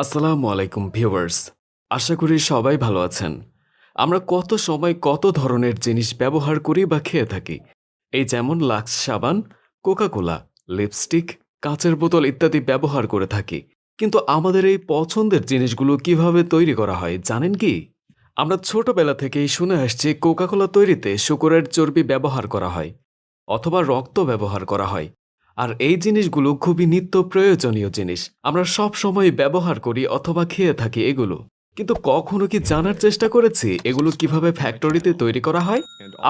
আসসালামু আলাইকুম ভিউয়ার্স। আশা করি সবাই ভালো আছেন। আমরা কত সময় কত ধরনের জিনিস ব্যবহার করি বা খেয়ে থাকি। এই যেমন লাক্স সাবান, কোকা-কোলা, লিপস্টিক, কাঁচের বোতল ইত্যাদি ব্যবহার করে থাকি। কিন্তু আমাদের এই পছন্দের জিনিসগুলো কিভাবে তৈরি করা হয় জানেন কি? আমরা ছোটবেলা থেকেই শুনে আসছি কোকা-কোলা তৈরিতে শূকরের চর্বি ব্যবহার করা হয় অথবা রক্ত ব্যবহার করা হয়। আর এই জিনিসগুলো খুবই নিত্য প্রয়োজনীয় জিনিস, আমরা সব সময় ব্যবহার করি অথবা খেয়ে থাকি এগুলো। কিন্তু কখনো কি জানার চেষ্টা করেছি এগুলো কিভাবে ফ্যাক্টরিতে তৈরি করা হয়?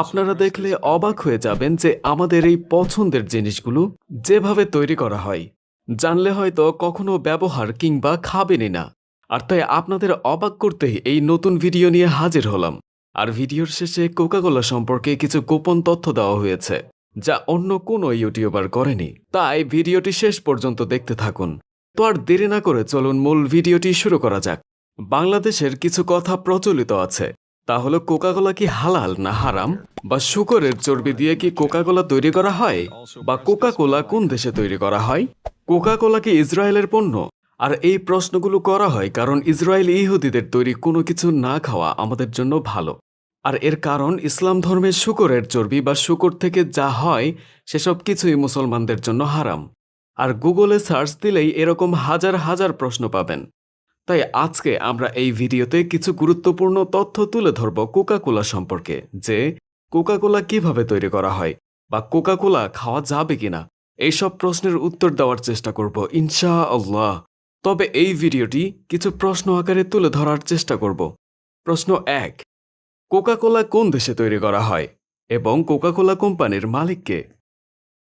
আপনারা দেখলে অবাক হয়ে যাবেন যে আমাদের এই পছন্দের জিনিসগুলো যেভাবে তৈরি করা হয় জানলে হয়তো কখনো ব্যবহার কিংবা খাবেনই না। আর তাই আপনাদের অবাক করতেই এই নতুন ভিডিও নিয়ে হাজির হলাম। আর ভিডিওর শেষে কোকা-কোলা সম্পর্কে কিছু গোপন তথ্য দেওয়া হয়েছে যা অন্য কোনো ইউটিউবার করেনি, তাই ভিডিওটি শেষ পর্যন্ত দেখতে থাকুন। তো আর দেরি না করে চলুন মূল ভিডিওটি শুরু করা যাক। বাংলাদেশের কিছু কথা প্রচলিত আছে, তা হলো কোকা-কোলা কি হালাল না হারাম, বা শূকরের চর্বি দিয়ে কি কোকা-কোলা তৈরি করা হয়, বা কোকা-কোলা কোন দেশে তৈরি করা হয়, কোকা-কোলা কি ইসরায়েলের পণ্য। আর এই প্রশ্নগুলো করা হয় কারণ ইসরায়েল ইহুদিদের তৈরি কোনো কিছু না খাওয়া আমাদের জন্য ভালো। আর এর কারণ ইসলাম ধর্মে শূকরের চর্বি বা শূকর থেকে যা হয় সেসব কিছুই মুসলমানদের জন্য হারাম। আর গুগলে সার্চ দিলেই এরকম হাজার হাজার প্রশ্ন পাবেন। তাই আজকে আমরা এই ভিডিওতে কিছু গুরুত্বপূর্ণ তথ্য তুলে ধরব কোকা-কোলা সম্পর্কে, যে কোকা-কোলা কিভাবে তৈরি করা হয় বা কোকা-কোলা খাওয়া যাবে কিনা। এইসব প্রশ্নের উত্তর দেওয়ার চেষ্টা করব ইনশাআল্লাহ। তবে এই ভিডিওটি কিছু প্রশ্ন আকারে তুলে ধরার চেষ্টা করব। প্রশ্ন ১, কোকা-কোলা কোন দেশে তৈরি করা হয় এবং কোকা-কোলা কোম্পানির মালিক কে?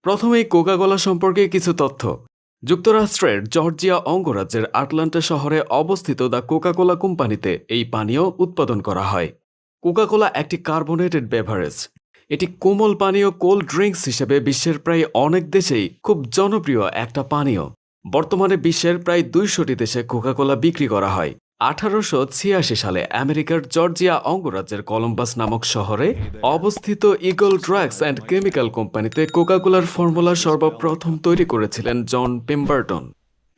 প্রথমেই কোকা-কোলা সম্পর্কে কিছু তথ্য। যুক্তরাষ্ট্রের জর্জিয়া অঙ্গরাজ্যের আটলান্টা শহরে অবস্থিত দ্য কোকা-কোলা কোম্পানিতে এই পানীয় উৎপাদন করা হয়। কোকা-কোলা একটি কার্বোনেটেড বেভারেজ। এটি কোমল পানীয় কোল্ড ড্রিঙ্কস হিসেবে বিশ্বের প্রায় অনেক দেশেই খুব জনপ্রিয় একটা পানীয়। বর্তমানে বিশ্বের প্রায় 200টি দেশে কোকা-কোলা বিক্রি করা হয়। 1886 সালে আমেরিকার জর্জিয়া অঙ্গরাজ্যের কলম্বাস নামক শহরে অবস্থিত ইগল ড্রাগস অ্যান্ড কেমিক্যাল কোম্পানিতে কোকা-কোলার ফর্মুলা সর্বপ্রথম তৈরি করেছিলেন জন পেম্বারটন।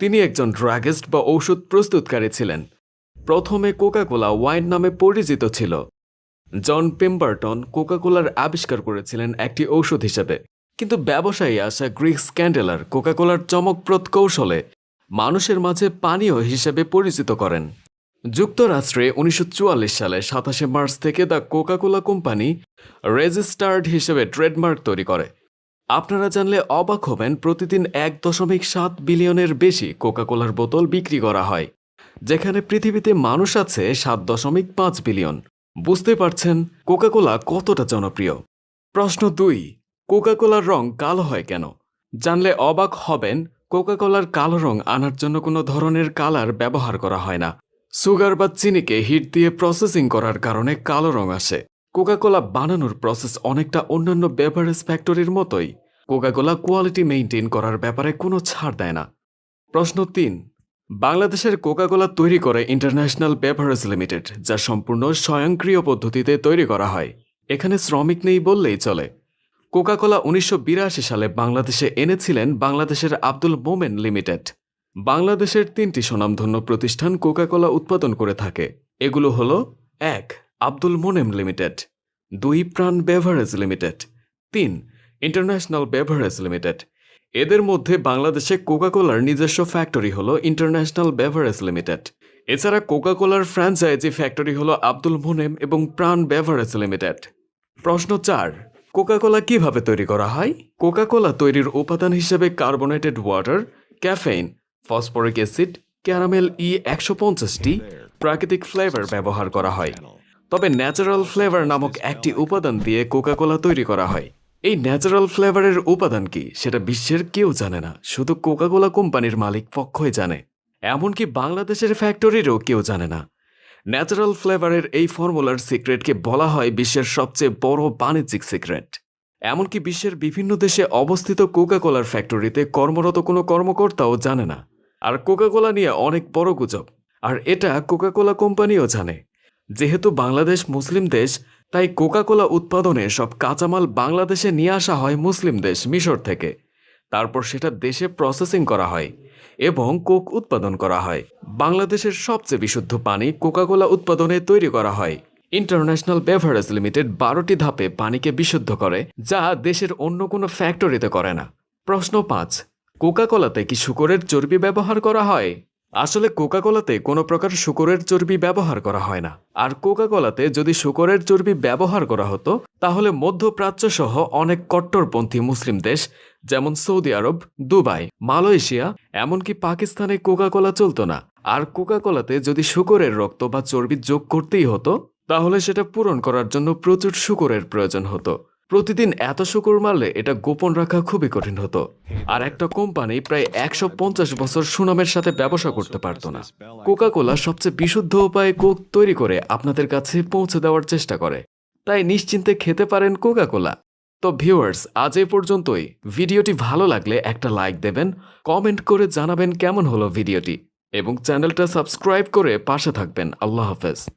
তিনি একজন ড্রাগিস্ট বা ঔষধ প্রস্তুতকারী ছিলেন। প্রথমে কোকা-কোলা ওয়াইন নামে পরিচিত ছিল। জন পেম্বারটন কোকা-কোলার আবিষ্কার করেছিলেন একটি ঔষধ হিসেবে, কিন্তু ব্যবসায়ী আসা গ্রিক স্ক্যান্ডেলার কোকা-কোলার চমকপ্রদ কৌশলে মানুষের মাঝে পানীয় হিসেবে পরিচিত করেন। যুক্তরাষ্ট্রে 1944 সালে 27 মার্চ থেকে দ্য কোকা-কোলা কোম্পানি রেজিস্টার্ড হিসেবে ট্রেডমার্ক তৈরি করে। আপনারা জানলে অবাক হবেন, প্রতিদিন 1.7 বিলিয়নের বেশি কোকা-কোলার বোতল বিক্রি করা হয়, যেখানে পৃথিবীতে মানুষ আছে 7.5 বিলিয়ন। বুঝতে পারছেন কোকা-কোলা কতটা জনপ্রিয়। প্রশ্ন 2, কোকা-কোলার রং কালো হয় কেন? জানলে অবাক হবেন, কোকা-কোলার কালো রং আনার জন্য কোনো ধরনের কালার ব্যবহার করা হয় না। সুগার বা চিনিকে হিট দিয়ে প্রসেসিং করার কারণে কালো রং আসে। কোকা-কোলা বানানোর প্রসেস অনেকটা অন্যান্য বেভারেজ ফ্যাক্টরির মতোই। কোকা-কোলা কোয়ালিটি মেইনটেইন করার ব্যাপারে কোনো ছাড় দেয় না। প্রশ্ন 3, বাংলাদেশের কোকা-কোলা তৈরি করে ইন্টারন্যাশনাল বেভারেজ লিমিটেড, যা সম্পূর্ণ স্বয়ংক্রিয় পদ্ধতিতে তৈরি করা হয়। এখানে শ্রমিক নেই বললেই চলে। কোকা-কোলা 1982 সালে বাংলাদেশে এনেছিলেন বাংলাদেশের আব্দুল মোমেন লিমিটেড। বাংলাদেশের 3টি স্বনামধন্য প্রতিষ্ঠান কোকা-কোলা উৎপাদন করে থাকে। এগুলো হলো: 1, আব্দুল মোনেম লিমিটেড; 2, প্রাণ beverage limited; 3, international beverage limited. এদের মধ্যে বাংলাদেশে কোকা-কোলার নিজস্ব ফ্যাক্টরি হলো ইন্টারন্যাশনাল বেভারেজ লিমিটেড। এছাড়া কোকা-কোলার ফ্র্যাঞ্চাইজি ফ্যাক্টরি হলো আব্দুল মোনেম এবং প্রাণ বেভারেজ লিমিটেড। প্রশ্ন 4, কোকা-কোলা কিভাবে তৈরি করা হয়? কোকা-কোলা তৈরির উপাদান হিসেবে carbonated water, caffeine, phosphoric acid, caramel E150টি প্রাকৃতিক ফ্লেভার ব্যবহার করা হয়। তবে ন্যাচারাল ফ্লেভার নামক একটি উপাদান দিয়ে কোকা-কোলা তৈরি করা হয়। এই ন্যাচারাল ফ্লেভারের উপাদান কি সেটা বিশ্বের কেউ জানে না, শুধু কোকা-কোলা কোম্পানির মালিক পক্ষই জানে। এমনকি বাংলাদেশের ফ্যাক্টরিরও কেউ জানে না। ন্যাচারাল ফ্লেভারের এই ফর্মুলার সিক্রেটকে বলা হয় বিশ্বের সবচেয়ে বড় বাণিজ্যিক সিক্রেট। এমনকি বিশ্বের বিভিন্ন দেশে অবস্থিত কোকা-কোলার ফ্যাক্টরিতে কর্মরত কোনো কর্মকর্তাও জানে না। আর কোকা-কোলা নিয়ে অনেক বড় গুজব, আর এটা কোকা-কোলা কোম্পানিও জানে। যেহেতু বাংলাদেশ মুসলিম দেশ, তাই কোকা-কোলা উৎপাদনে সব কাঁচামাল বাংলাদেশে নিয়ে আসা হয় মুসলিম দেশ মিশর থেকে। তারপর সেটা দেশে প্রসেসিং করা হয়। এবং কোক উৎপাদন করা হয়। বাংলাদেশের সবচেয়ে বিশুদ্ধ পানি কোকাকোলা উৎপাদনে তৈরি করা হয়। ইন্টারন্যাশনাল বেভারেজ লিমিটেড 12টি ধাপে পানিকে বিশুদ্ধ করে, যা দেশের অন্য কোনো ফ্যাক্টরিতে করে না। প্রশ্ন 5, কোকাকোলাতে কি শূকরের চর্বি ব্যবহার করা হয়? আসলে কোকাকোলাতে কোনো প্রকার শূকরের চর্বি ব্যবহার করা হয় না। আর কোকাকোলাতে যদি শূকরের চর্বি ব্যবহার করা হতো, তাহলে মধ্যপ্রাচ্য সহ অনেক কট্টরপন্থী মুসলিম দেশ যেমন সৌদি আরব, দুবাই, মালয়েশিয়া, এমনকি পাকিস্তানে কোকাকোলা চলতো না। আর কোকাকোলাতে যদি শূকরের রক্ত বা চর্বি যোগ করতেই হতো, তাহলে সেটা পূরণ করার জন্য প্রচুর শূকরের প্রয়োজন হতো। প্রতিদিন এত শূকর মারলে এটা গোপন রাখা খুবই কঠিন হতো। আর একটা কোম্পানি প্রায় 150 বছর সুনামের সাথে ব্যবসা করতে পারতো না। কোকাকোলা সবচেয়ে বিশুদ্ধ উপায়ে কোক তৈরি করে আপনাদের কাছে পৌঁছে দেওয়ার চেষ্টা করে, তাই নিশ্চিন্তে খেতে পারেন কোকাকোলা। তো ভিউয়ার্স, আজ এই পর্যন্তই। ভিডিওটি ভালো লাগলে একটা লাইক দেবেন, কমেন্ট করে জানাবেন কেমন হলো ভিডিওটি, এবং চ্যানেলটা সাবস্ক্রাইব করে পাশে থাকবেন। আল্লাহ হাফেজ।